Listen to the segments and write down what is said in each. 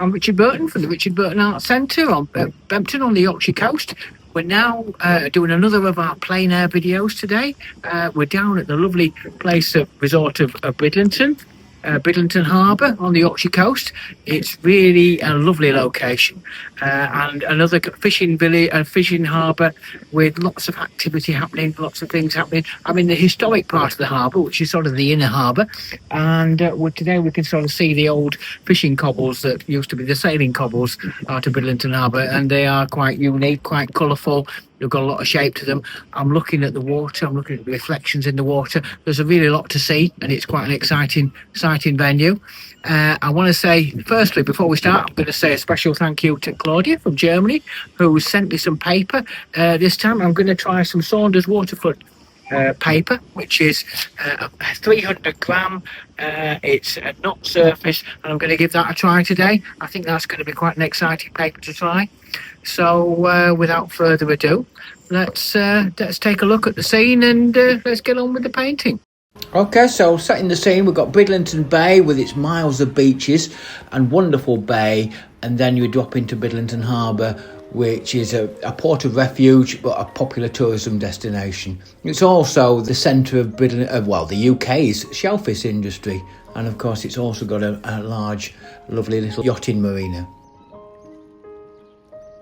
I'm Richard Burton from the Richard Burton Arts Centre on Bempton on the Yorkshire coast. We're now doing another of our plein air videos today. We're down at the lovely resort of Bridlington Harbour on the Yorkshire coast. It's really a lovely location, and another fishing village and fishing harbour with lots of activity happening, lots of things happening. I'm in the historic part of the harbour, which is sort of the inner harbour, and today we can sort of see the old fishing cobbles that used to be the sailing cobbles out of Bridlington Harbour, and they are quite unique, quite colourful. They've got a lot of shape to them. I'm looking at the water. I'm looking at the reflections in the water. There's a really lot to see, and it's quite an exciting venue. I want to say, firstly, before we start, I'm going to say a special thank you to Claudia from Germany, who sent me some paper. This time I'm going to try some Saunders Waterford paper, which is 300 gram. It's a knot surface, and I'm going to give that a try today. I think that's going to be quite an exciting paper to try. So without further ado, let's take a look at the scene, and let's get on with the painting. Okay, so setting the scene, we've got Bridlington Bay with its miles of beaches and wonderful bay, and then you drop into Bridlington Harbour, which is a port of refuge but a popular tourism destination. It's also the centre of the UK's shellfish industry, and of course it's also got a large, lovely little yachting marina.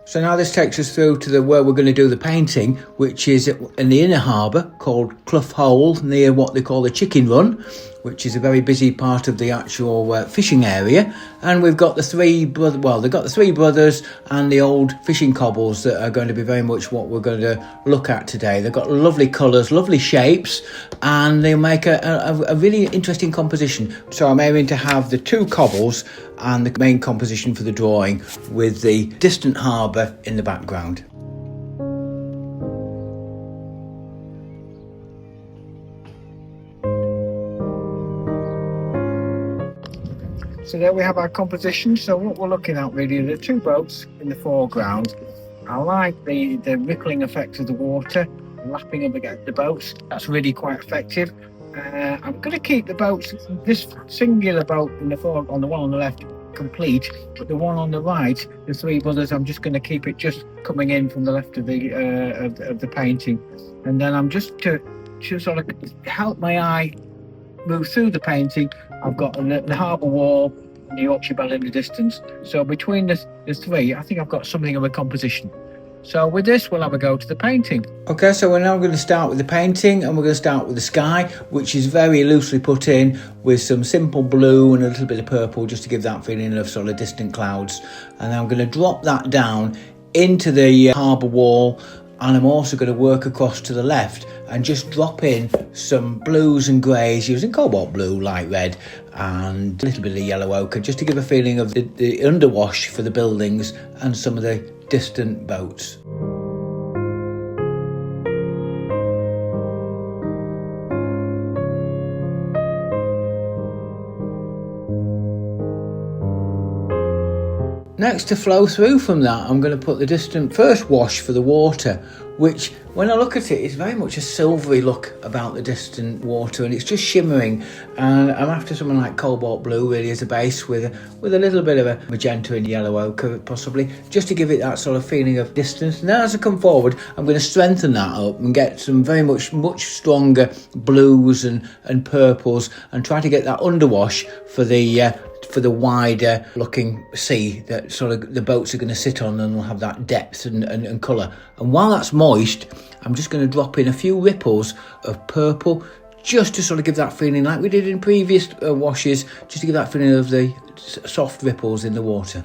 So now this takes us through to where we're going to do the painting, which is in the inner harbour called Clough Hole, near what they call the Chicken Run, which is a very busy part of the actual fishing area. And we've got the three brothers and the old fishing cobbles that are going to be very much what we're going to look at today. They've got lovely colours, lovely shapes, and they make a really interesting composition. So I'm aiming to have the two cobbles and the main composition for the drawing with the distant harbour in the background. So there we have our composition. So what we're looking at really are the two boats in the foreground. I like the rippling effect of the water lapping up against the boats. That's really quite effective. I'm going to keep the boats, this singular boat in the on the one on the left, complete, but the one on the right, the three brothers, I'm just going to keep it just coming in from the left of the painting, and then I'm just to sort of help my eye move through the painting. I've got the harbour wall and the Yorkshire Belle in the distance. So between the three, I think I've got something of a composition. So with this, we'll have a go to the painting. Okay, so we're now going to start with the painting, and we're going to start with the sky, which is very loosely put in with some simple blue and a little bit of purple, just to give that feeling of sort of distant clouds. And I'm going to drop that down into the harbour wall, and I'm also going to work across to the left and just drop in some blues and greys using cobalt blue, light red, and a little bit of yellow ochre, just to give a feeling of the underwash for the buildings and some of the distant boats. Next, to flow through from that, I'm going to put the distant first wash for the water, which, when I look at it, is very much a silvery look about the distant water, and it's just shimmering. And I'm after something like cobalt blue, really, as a base, with a little bit of a magenta and yellow ochre, possibly, just to give it that sort of feeling of distance. Now, as I come forward, I'm going to strengthen that up and get some much stronger blues and purples, and try to get that underwash for the wider looking sea that sort of the boats are going to sit on, and will have that depth and colour. And while that's moist, I'm just going to drop in a few ripples of purple, just to sort of give that feeling like we did in previous washes, just to give that feeling of the soft ripples in the water.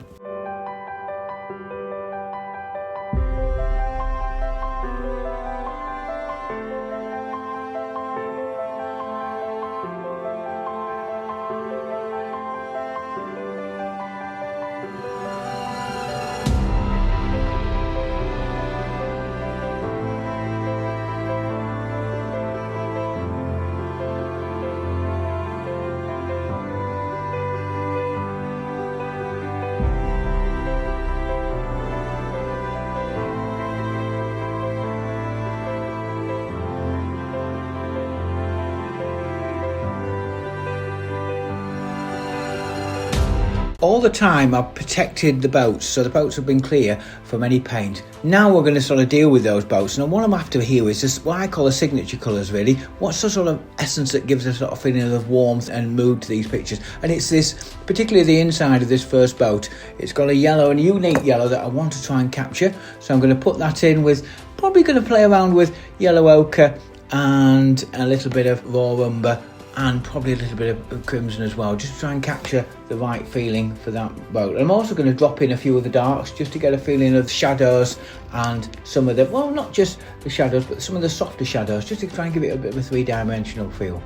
all the time I've protected the boats, so the boats have been clear from any paint. Now we're going to sort of deal with those boats, and what I'm after here is just what I call the signature colours really. What's the sort of essence that gives a sort of feeling of warmth and mood to these pictures? And it's this, particularly the inside of this first boat, it's got a yellow, and unique yellow that I want to try and capture. So I'm going to put that in with, probably going to play around with yellow ochre and a little bit of raw umber, and probably a little bit of crimson as well, just to try and capture the right feeling for that boat. I'm also going to drop in a few of the darks just to get a feeling of shadows and some of the, well, not just the shadows, but some of the softer shadows, just to try and give it a bit of a three-dimensional feel.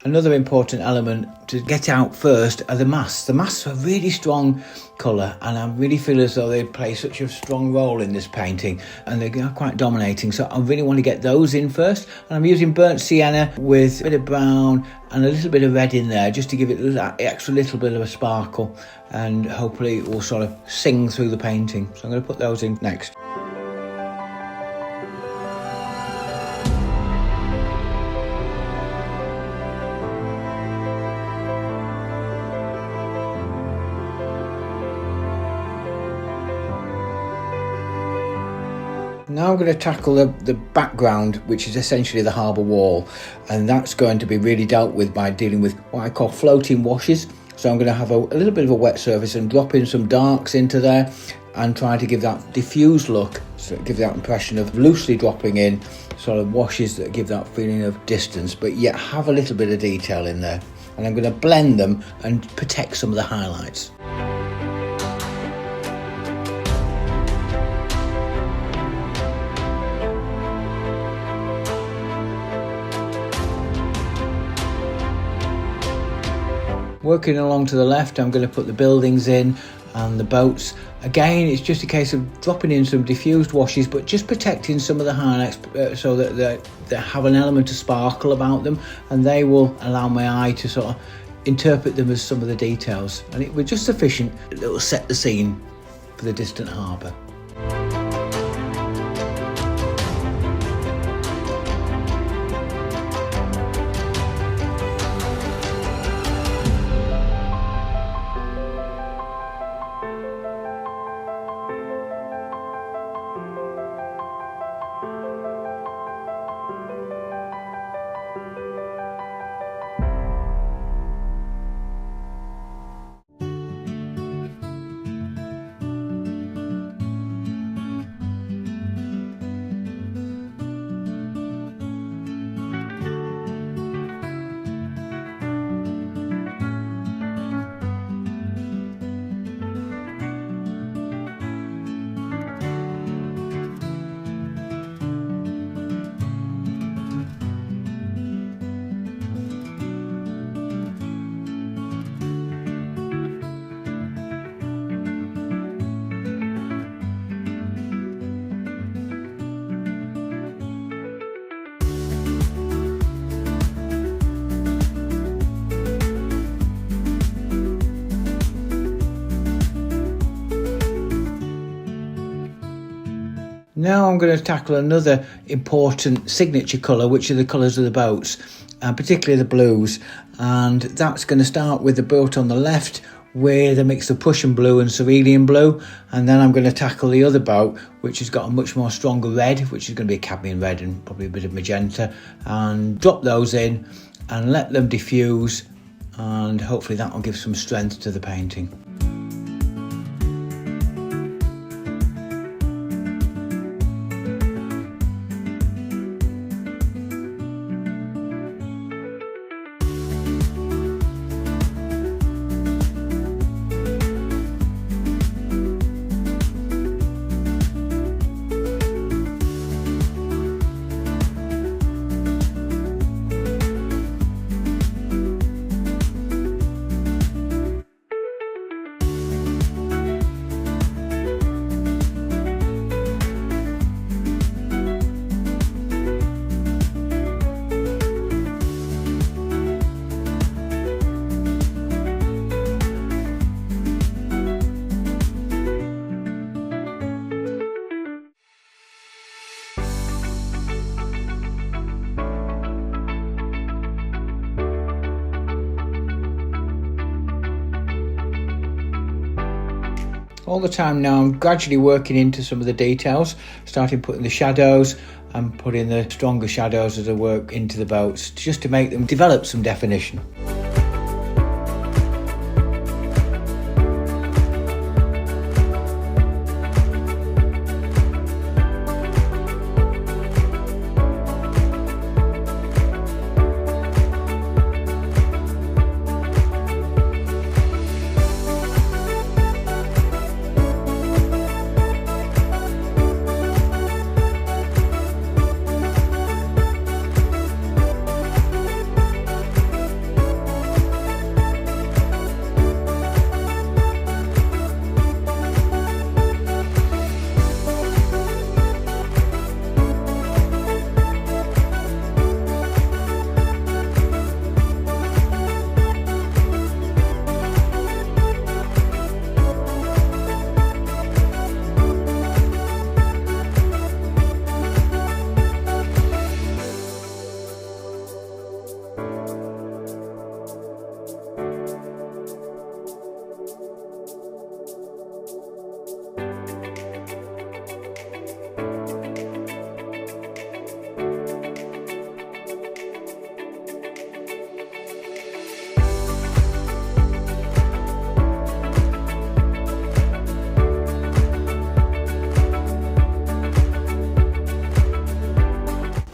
Another important element to get out first are the masts. The masts are a really strong colour, and I really feel as though they play such a strong role in this painting, and they're quite dominating, so I really want to get those in first. And I'm using burnt sienna with a bit of brown and a little bit of red in there, just to give it that extra little bit of a sparkle, and hopefully it will sort of sing through the painting. So I'm going to put those in next. Now I'm going to tackle the background, which is essentially the harbour wall, and that's going to be really dealt with by dealing with what I call floating washes. So I'm going to have a little bit of a wet surface and drop in some darks into there and try to give that diffused look, so give that impression of loosely dropping in sort of washes that give that feeling of distance, but yet have a little bit of detail in there. And I'm going to blend them and protect some of the highlights. Working along to the left, I'm going to put the buildings in and the boats. Again, it's just a case of dropping in some diffused washes, but just protecting some of the highlights so that they have an element of sparkle about them, and they will allow my eye to sort of interpret them as some of the details. And it was just sufficient that it will set the scene for the distant harbour. Now I'm going to tackle another important signature colour, which are the colours of the boats, and particularly the blues. And that's going to start with the boat on the left with a mix of Prussian blue and cerulean blue. And then I'm going to tackle the other boat, which has got a much more stronger red, which is going to be a cadmium red and probably a bit of magenta. And drop those in and let them diffuse, and hopefully that will give some strength to the painting. All the time now I'm gradually working into some of the details, starting putting the shadows and putting the stronger shadows as I work into the boats, just to make them develop some definition.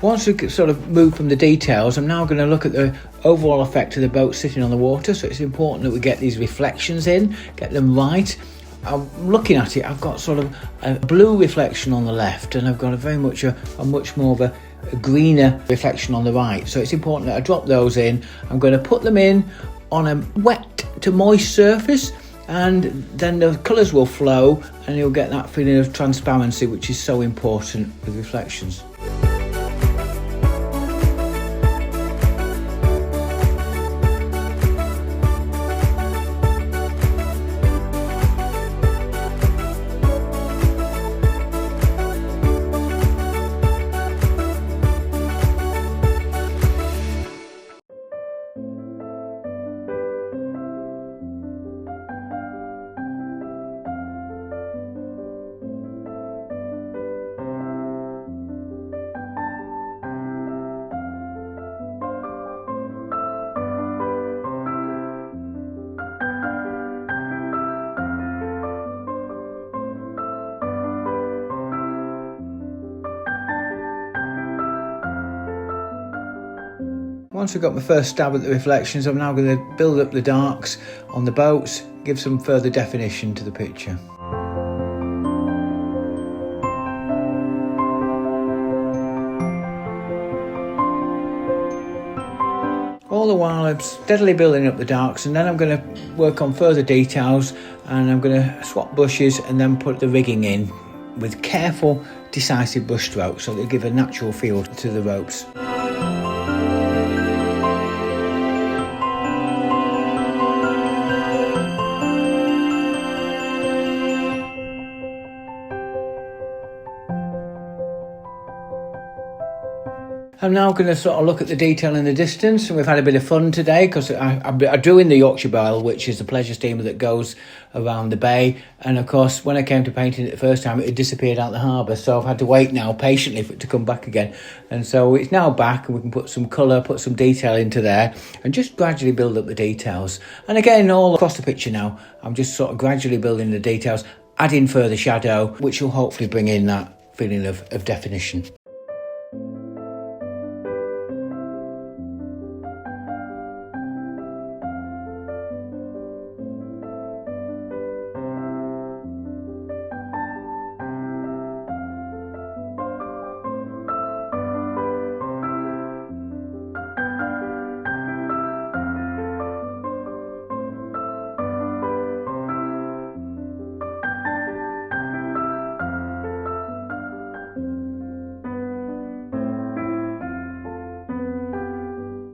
Once we sort of move from the details, I'm now going to look at the overall effect of the boat sitting on the water. So it's important that we get these reflections in, get them right. I'm looking at it, I've got sort of a blue reflection on the left, and I've got a much more of a greener reflection on the right. So it's important that I drop those in. I'm going to put them in on a wet to moist surface, and then the colours will flow and you'll get that feeling of transparency, which is so important with reflections. Once I've got my first stab at the reflections, I'm now going to build up the darks on the boats, give some further definition to the picture. All the while I'm steadily building up the darks, and then I'm going to work on further details, and I'm going to swap brushes and then put the rigging in with careful, decisive brush strokes so they give a natural feel to the ropes. I'm now going to sort of look at the detail in the distance, and we've had a bit of fun today because I drew in the Yorkshire Belle, which is the pleasure steamer that goes around the bay, and of course when I came to painting it the first time it had disappeared out the harbour, so I've had to wait now patiently for it to come back again, and so it's now back and we can put some colour, put some detail into there and just gradually build up the details. And again, all across the picture now I'm just sort of gradually building the details, adding further shadow, which will hopefully bring in that feeling of definition.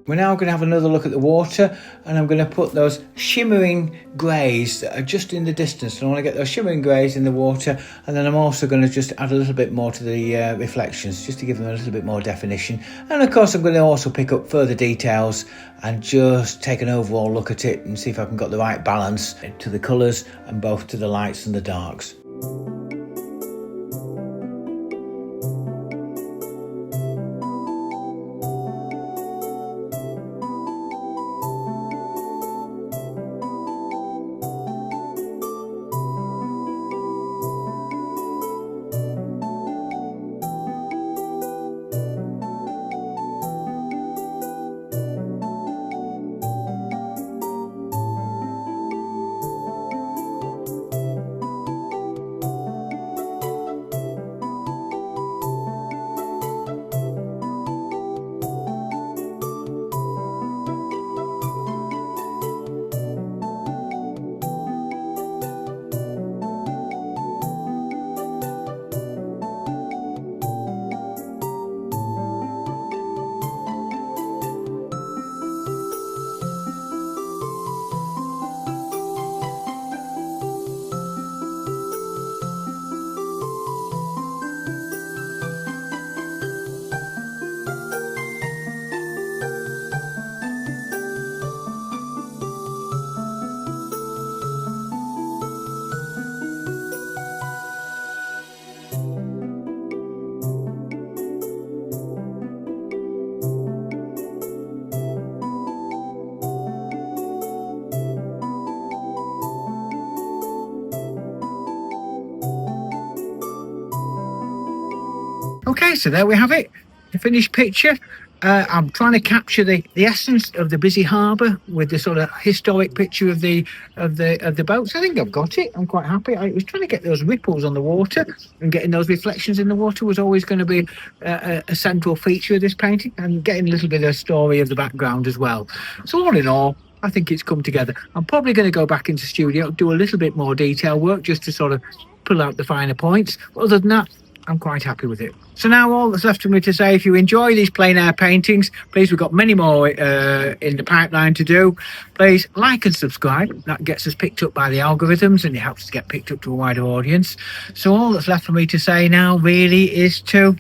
We're now going to have another look at the water, and I'm going to put those shimmering greys that are just in the distance. And I want to get those shimmering greys in the water, and then I'm also going to just add a little bit more to the reflections, just to give them a little bit more definition. And of course I'm going to also pick up further details and just take an overall look at it and see if I can get the right balance to the colours and both to the lights and the darks. Okay, so there we have it, the finished picture. I'm trying to capture the essence of the busy harbour with the sort of historic picture of the boats. I think I've got it. I'm quite happy. I was trying to get those ripples on the water, and getting those reflections in the water was always going to be a central feature of this painting, and getting a little bit of the story of the background as well. So all in all, I think it's come together. I'm probably going to go back into studio, do a little bit more detail work just to sort of pull out the finer points. But other than that, I'm quite happy with it. So now all that's left for me to say, if you enjoy these plein air paintings, please, we've got many more in the pipeline to do. Please like and subscribe. That gets us picked up by the algorithms, and it helps us get picked up to a wider audience. So all that's left for me to say now really is to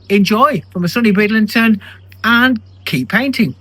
enjoy from a sunny Bridlington and keep painting.